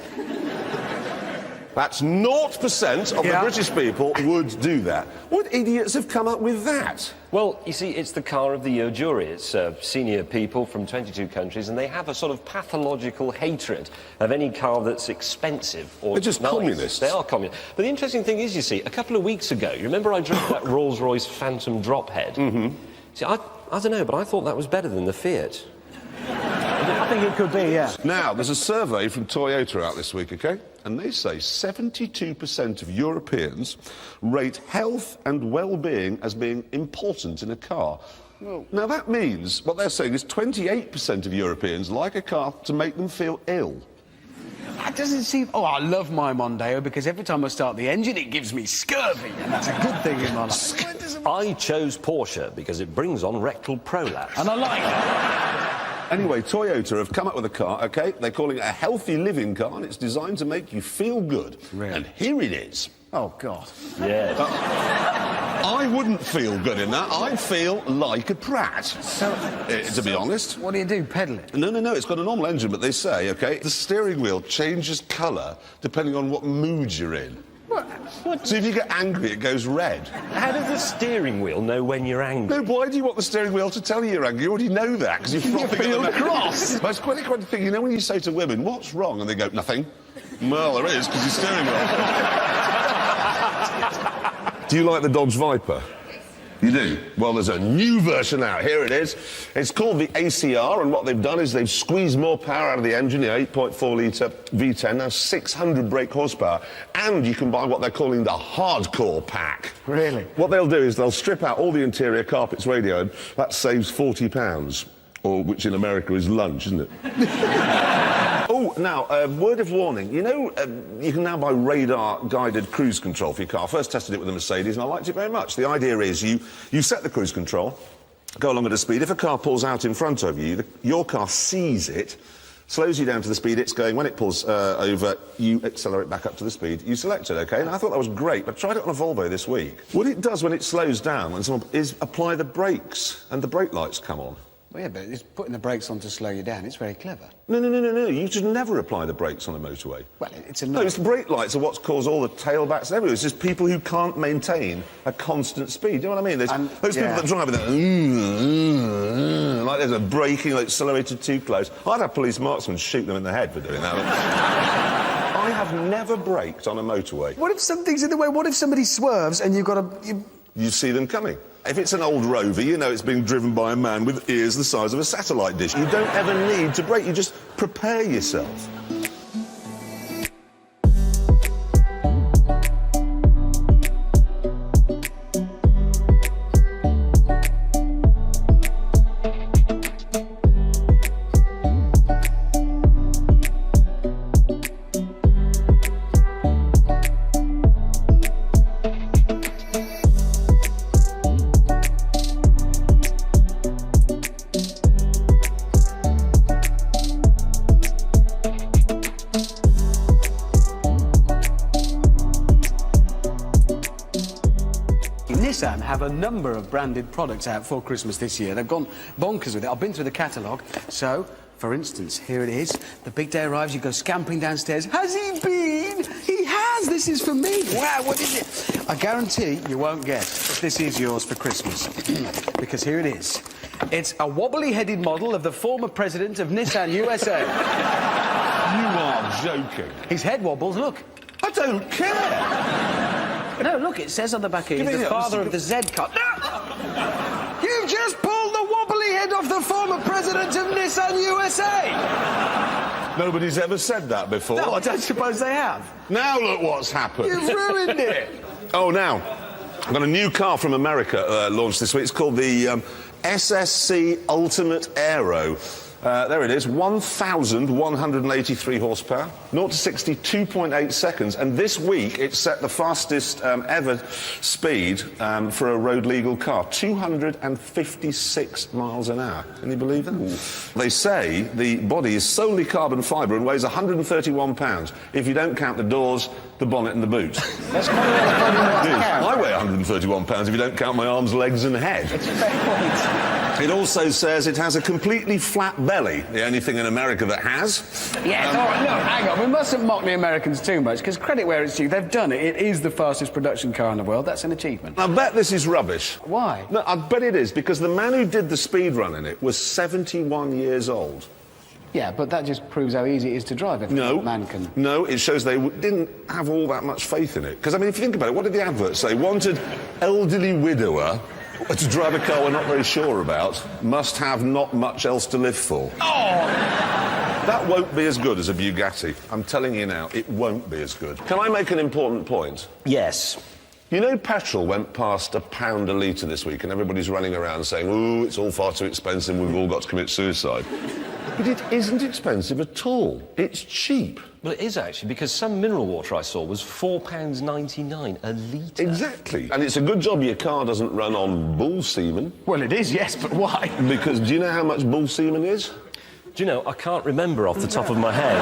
That's 0% of the Yeah. British people would do that. What idiots have come up with that? Well, you see, it's the car of the year jury. It's senior people from 22 countries, and they have a sort of pathological hatred of any car that's expensive or They're just nice. communists. They are communists. But the interesting thing is, you see, a couple of weeks ago, you remember I drove that Rolls-Royce Phantom Drophead? See, I don't know, but I thought that was better than the Fiat. I think it could be, yeah. Now, there's a survey from Toyota out this week, OK? And they say 72% of Europeans rate health and well-being as being important in a car. Well, now, that means, what they're saying is 28% of Europeans like a car to make them feel ill. That doesn't seem... Oh, I love my Mondeo because every time I start the engine, it gives me scurvy. And that's a good thing in my life. I chose Porsche because it brings on rectal prolapse. And I like that. Anyway, Toyota have come up with a car, OK? They're calling it a healthy living car, and it's designed to make you feel good. Really? And here it is. Oh, God. Yeah. I wouldn't feel good in that. I'd feel like a prat, to be honest. What do? Pedal it? No, it's got a normal engine, but they say, OK, the steering wheel changes colour depending on what mood you're in. What? So if you get angry, it goes red. How does the steering wheel know when you're angry? No, why do you want the steering wheel to tell you you're angry? You already know that, because you're frothing at the cross. But it's quite a thing. You know when you say to women, what's wrong? And they go, nothing. Well, there is, because your steering wheel. Do you like the Dodge Viper? You do? Well, there's a new version out. Here it is. It's called the ACR, and what they've done is they've squeezed more power out of the engine, the 8.4-litre V10, now 600 brake horsepower, and you can buy what they're calling the hardcore pack. Really? What they'll do is they'll strip out all the interior, carpets, radio, and that saves £40, or which in America is lunch, isn't it? Oh, now, word of warning. You know, you can now buy radar-guided cruise control for your car. First tested it with a Mercedes, and I liked it very much. The idea is you set the cruise control, go along at a speed. If a car pulls out in front of you, your car sees it, slows you down to the speed it's going. When it pulls over, you accelerate back up to the speed you selected, OK? And I thought that was great. I tried it on a Volvo this week. What it does when it slows down when someone is apply the brakes, and the brake lights come on. Well, yeah, but it's putting the brakes on to slow you down. It's very clever. No. You should never apply the brakes on a motorway. Well, it's a No, it's brake lights are what's caused all the tailbacks and everything. It's just people who can't maintain a constant speed. Do you know what I mean? There's those people that drive with that, like there's a braking, like accelerated too close. I'd have police marksmen shoot them in the head for doing that. I have never braked on a motorway. What if something's in the way? What if somebody swerves and you've got to... You see them coming. If it's an old Rover, you know it's being driven by a man with ears the size of a satellite dish. You don't ever need to brake, you just prepare yourself. Nissan have a number of branded products out for Christmas this year. They've gone bonkers with it. I've been through the catalogue. So, for instance, here it is. The big day arrives, you go scampering downstairs. Has he been? He has! This is for me. Wow, what is it? I guarantee you won't guess if this is yours for Christmas. Because here it is. It's a wobbly-headed model of the former president of Nissan USA. You are joking. His head wobbles, look. I don't care. No, look, it says on the back here, he's the father of the Z car. No! You just pulled the wobbly head off the former president of Nissan USA! Nobody's ever said that before. No, I don't suppose they have. Now look what's happened. You've ruined it! Oh, now, I've got a new car from America launched this week. It's called the SSC Ultimate Aero. There it is, 1,183 horsepower, 0 to 60, 2.8 seconds, and this week it set the fastest ever speed for a road-legal car, 256 miles an hour. Can you believe that? Ooh. They say the body is solely carbon fibre and weighs 131 pounds, if you don't count the doors, the bonnet and the boot. That's quite a lot of fun. I weigh 131 pounds if you don't count my arms, legs and head. It's a fair point. It also says it has a completely flat belly, the only thing in America that has. Yes, all right, look, hang on, we mustn't mock the Americans too much, because credit where it's due, they've done it. It is the fastest production car in the world. That's an achievement. I bet this is rubbish. Why? No, I bet it is, because the man who did the speed run in it was 71 years old. Yeah, but that just proves how easy it is to drive if a man can... No, it shows they didn't have all that much faith in it. Because, I mean, if you think about it, what did the adverts say? Wanted elderly widower to drive a car we're not very sure about, must have not much else to live for. Oh! That won't be as good as a Bugatti. I'm telling you now, it won't be as good. Can I make an important point? Yes. You know, petrol went past £1 a litre this week, and everybody's running around saying, ooh, it's all far too expensive, we've all got to commit suicide. But it isn't expensive at all. It's cheap. Well, it is actually, because some mineral water I saw was £4.99 a litre. Exactly. And it's a good job your car doesn't run on bull semen. Well, it is, yes, but why? Because do you know how much bull semen is? Do you know, I can't remember off the top of my head.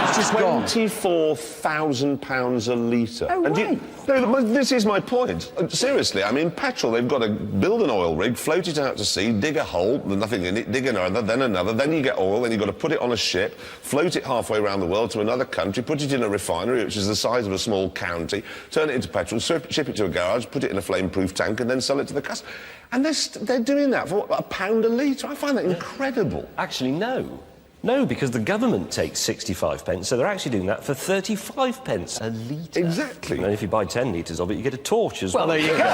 It's just gone. £24,000 a litre. Oh, right. No, this is my point. Seriously, I mean, petrol, they've got to build an oil rig, float it out to sea, dig a hole, there's nothing in it, dig another, then you get oil, then you've got to put it on a ship, float it halfway around the world to another country, put it in a refinery, which is the size of a small county, turn it into petrol, ship it to a garage, put it in a flame-proof tank, and then sell it to the customer. And they're doing that for £1 a litre. I find that incredible. Actually, no. No, because the government takes 65 pence, so they're actually doing that for 35 pence a litre. Exactly. And if you buy 10 litres of it, you get a torch as well. Well, there you go.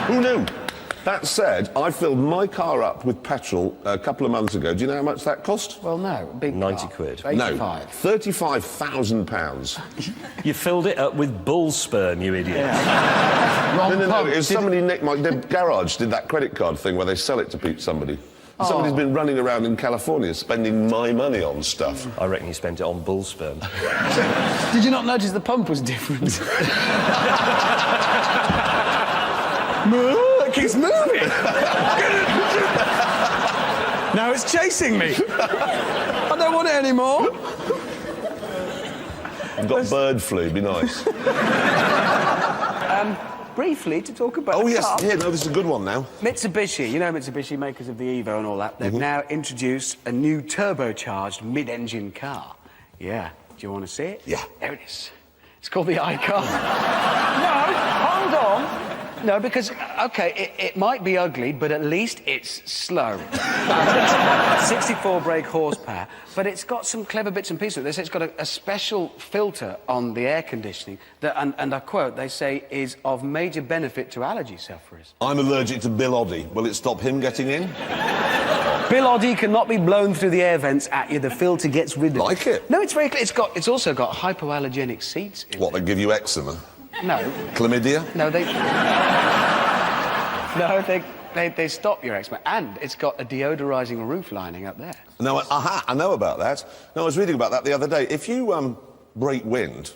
Who knew? That said, I filled my car up with petrol a couple of months ago. Do you know how much that cost? Well, no. Big 90 car. quid. 85. No, £35,000. You filled it up with bull sperm, you idiot. Yeah. Wrong No. pump. It was somebody nicked the garage did that credit card thing where they sell it to somebody. Somebody's been running around in California spending my money on stuff. I reckon you spent it on bull sperm. Did you not notice the pump was different? It keeps moving. Now it's chasing me. I don't want it anymore. I've got bird flu, be nice. briefly to talk about Oh, a yes. car. Yeah, no, this is a good one now. Mitsubishi, you know Mitsubishi, makers of the Evo and all that, they've now introduced a new turbocharged mid-engine car. Yeah. Do you want to see it? Yeah. There it is. It's called the Icon. No, hold on. No, because, OK, it might be ugly, but at least it's slow. 64 brake horsepower, but it's got some clever bits and pieces. They say it's got a special filter on the air conditioning that, and I quote, they say, is of major benefit to allergy sufferers. I'm allergic to Bill Oddie. Will it stop him getting in? Bill Oddie cannot be blown through the air vents at you. The filter gets rid of it. Like it? No, it's very clear. It's also got hypoallergenic seats in What, they give you eczema? No. Chlamydia? No, they stop your eczema. And it's got a deodorising roof lining up there. No, I know about that. No, I was reading about that the other day. If you break wind,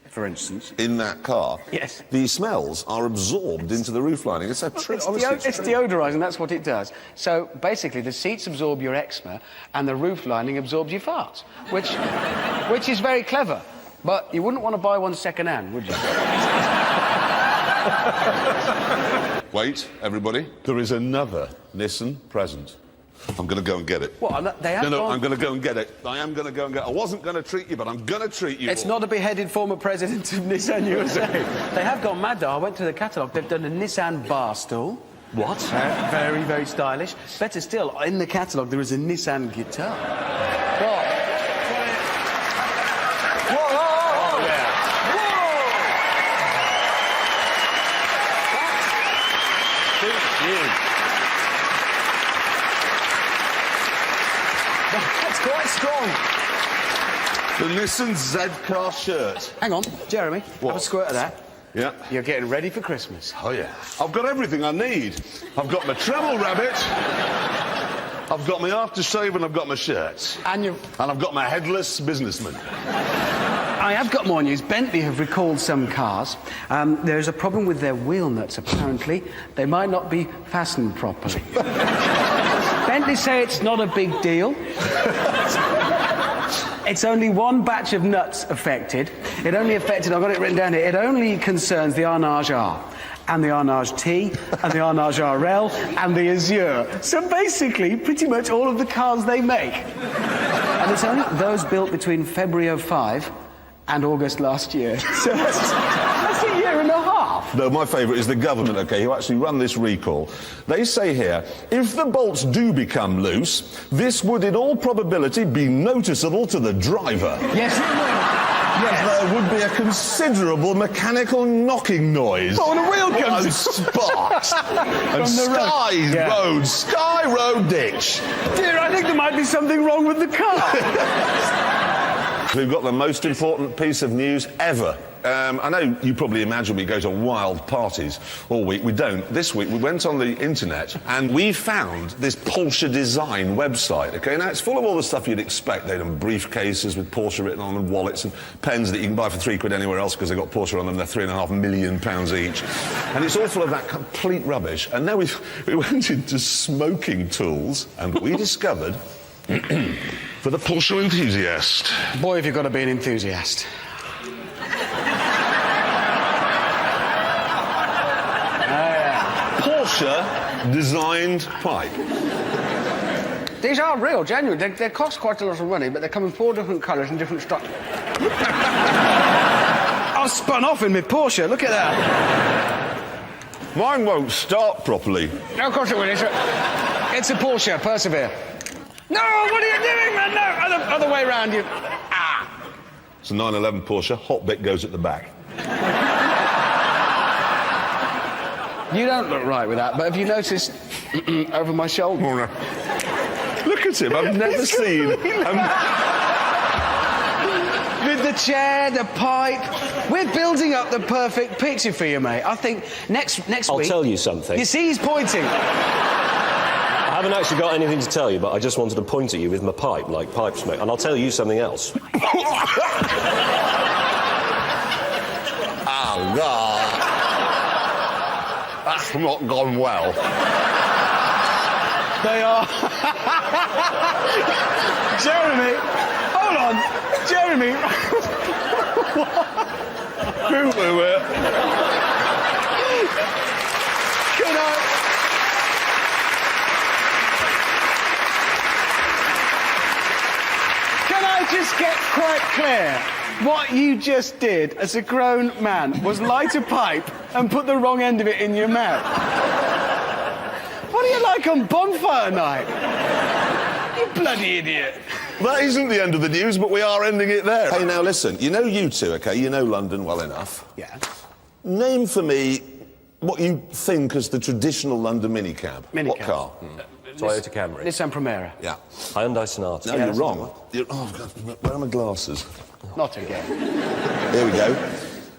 for instance, in that car, yes, the smells are absorbed into the roof lining. It's a trick. It's deodorising, that's what it does. So basically, the seats absorb your eczema and the roof lining absorbs your farts, which is very clever. But you wouldn't want to buy one second-hand, would you? Wait, everybody. There is another Nissan present. I'm going to go and get it. What? They have No, I'm going to go and get it. I am going to go and get it. I wasn't going to treat you, but I'm going to treat you. It's not a beheaded former president of Nissan USA. They have gone mad, though. I went to the catalogue. They've done a Nissan bar stool. What? Very, very stylish. Better still, in the catalogue, there is a Nissan guitar. What? That's quite strong. The Nissan Z-Car shirt. Hang on, Jeremy. What? Have a squirt of that. Yeah. You're getting ready for Christmas. Oh, yeah. I've got everything I need. I've got my treble rabbit, I've got my aftershave, and I've got my shirts. And I've got my headless businessman. I have got more news. Bentley have recalled some cars. There's a problem with their wheel nuts, apparently. They might not be fastened properly. Bentley say it's not a big deal. It's only one batch of nuts affected. It only affected, I've got it written down here, it only concerns the Arnage R, and the Arnage T, and the Arnage RL, and the Azure. So basically, pretty much all of the cars they make. And it's only those built between February '05 and August last year. So that's a year and a half. No, my favourite is the government, OK, who actually run this recall. They say here, if the bolts do become loose, this would in all probability be noticeable to the driver. Yes, it will. Yes. There would be a considerable mechanical knocking noise. Oh, and a wheel comes. And sparks. And the Sky Road ditch. Dear, I think there might be something wrong with the car. We've got the most important piece of news ever. I know you probably imagine we go to wild parties all week. We don't. This week we went on the internet and we found this Porsche design website. Okay, now it's full of all the stuff you'd expect. They've done briefcases with Porsche written on them, wallets and pens that you can buy for £3 anywhere else because they've got Porsche on them. They're £3.5 million each, and it's all full of that complete rubbish. And now we went into smoking tools and we discovered for the Porsche enthusiast. Boy, have you got to be an enthusiast. Porsche designed pipe. These are real, genuine. They cost quite a lot of money, but they come in 4 different colours and different structures. I've spun off in my Porsche. Look at that. Mine won't start properly. No, of course it will. It's a Porsche. Persevere. No, what are you doing, man? No, other way round. You. Ah. It's a 911 Porsche. Hot bit goes at the back. You don't look right with that, but have you noticed over my shoulder? Oh, no. Look at him. I've never seen. With the chair, the pipe, we're building up the perfect picture for you, mate. I think next week. I'll tell you something. You see, he's pointing. I haven't actually got anything to tell you, but I just wanted to point at you with my pipe, like pipe smoke, and I'll tell you something else. Oh, God. That's not gone well. They are. Jeremy, hold on. Jeremy. Can I just get quite clear? What you just did as a grown man was light a pipe and put the wrong end of it in your mouth. What are you like on bonfire night? You bloody idiot. That isn't the end of the news, but we are ending it there. Hey, now listen, you know you two, OK? You know London well enough. Yeah. Name for me what you think is the traditional London minicab. Minicab. What car? Toyota Camry. Nissan Primera. Yeah. Hyundai Sonata. No, you're wrong. Oh, God, where are my glasses? Not again. Here we go.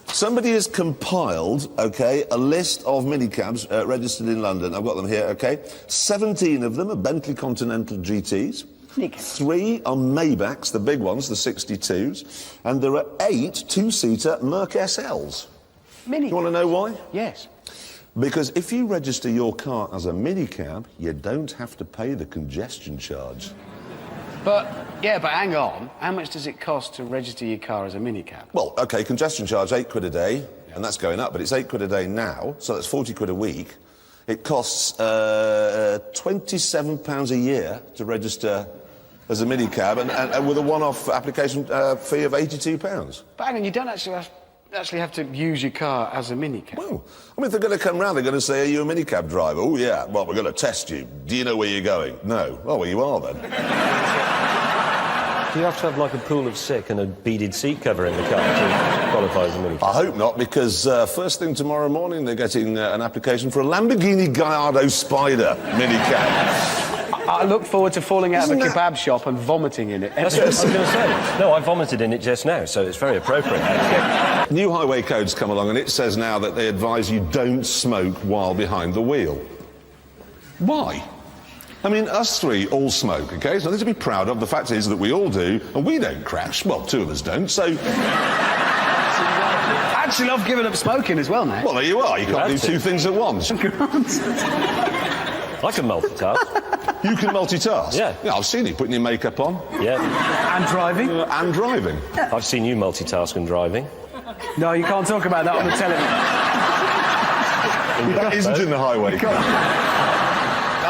Somebody has compiled, OK, a list of minicabs registered in London. I've got them here, OK? 17 of them are Bentley Continental GTs. 3 are Maybachs, the big ones, the 62s. And there are 8 two-seater Merc SLs. Mini. You want to know why? Yes. Because if you register your car as a minicab, you don't have to pay the congestion charge. But hang on. How much does it cost to register your car as a minicab? Well, OK, congestion charge, £8 a day, and that's going up, but it's £8 a day now, so that's £40 a week. It costs £27 a year to register as a minicab, and with a one-off application fee of £82. But hang on, you don't actually have to use your car as a minicab. Well, I mean, if they're going to come round, they're going to say, are you a minicab driver? Oh, yeah. Well, we're going to test you. Do you know where you're going? No. Oh, well, you are, then. Do you have to have, like, a pool of sick and a beaded seat cover in the car to qualify as a minicab? I hope not, because first thing tomorrow morning, they're getting an application for a Lamborghini Gallardo Spider minicab. I look forward to falling out of a kebab shop and vomiting in it. That's what I was going to say. No, I vomited in it just now, so it's very appropriate. New highway codes come along, and it says now that they advise you don't smoke while behind the wheel. Why? I mean, us three all smoke, OK? So nothing to be proud of. The fact is that we all do, and we don't crash. Well, 2 of us don't, so... Actually, I've given up smoking as well now. Well, there you are. You can't do 2 things at once. I can multitask. You can multitask? Yeah. Yeah, I've seen you putting your makeup on. Yeah. And driving? And driving. I've seen you multitask and driving. No, you can't talk about that on the television. That isn't in the highway code.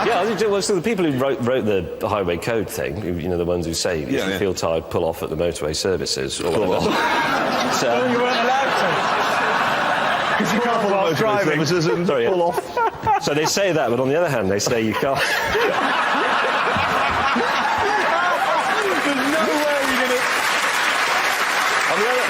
Yeah, I think, well, so the people who wrote the highway code thing, you know, the ones who say if you feel tired, pull off at the motorway services or whatever. So, you weren't allowed to. Because you can't pull off driving. And pull off. So they say that, but on the other hand, they say you can't. There's no way you're going to... On the other...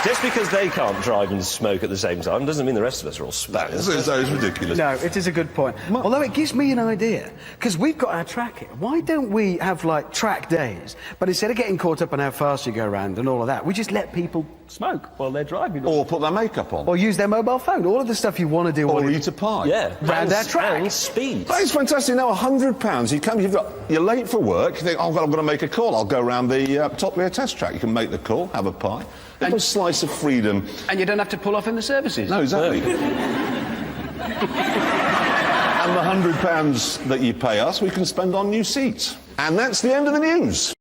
Just because they can't drive and smoke at the same time doesn't mean the rest of us are all spazzed. That is ridiculous. No, it is a good point. Although it gives me an idea, because we've got our track here. Why don't we have, like, track days? But instead of getting caught up on how fast you go around and all of that, we just let people smoke while they're driving. Or put their makeup on. Or use their mobile phone. All of the stuff you want to do. Or eat a pie. Yeah. Round our track. And speed. That is fantastic. Now, £100. You're late for work. You think, oh, God, I'm going to make a call. I'll go around the top rear test track. You can make the call, have a pie. A little slice of freedom. And you don't have to pull off in the services. No, exactly. And the £100 that you pay us, we can spend on new seats. And that's the end of the news.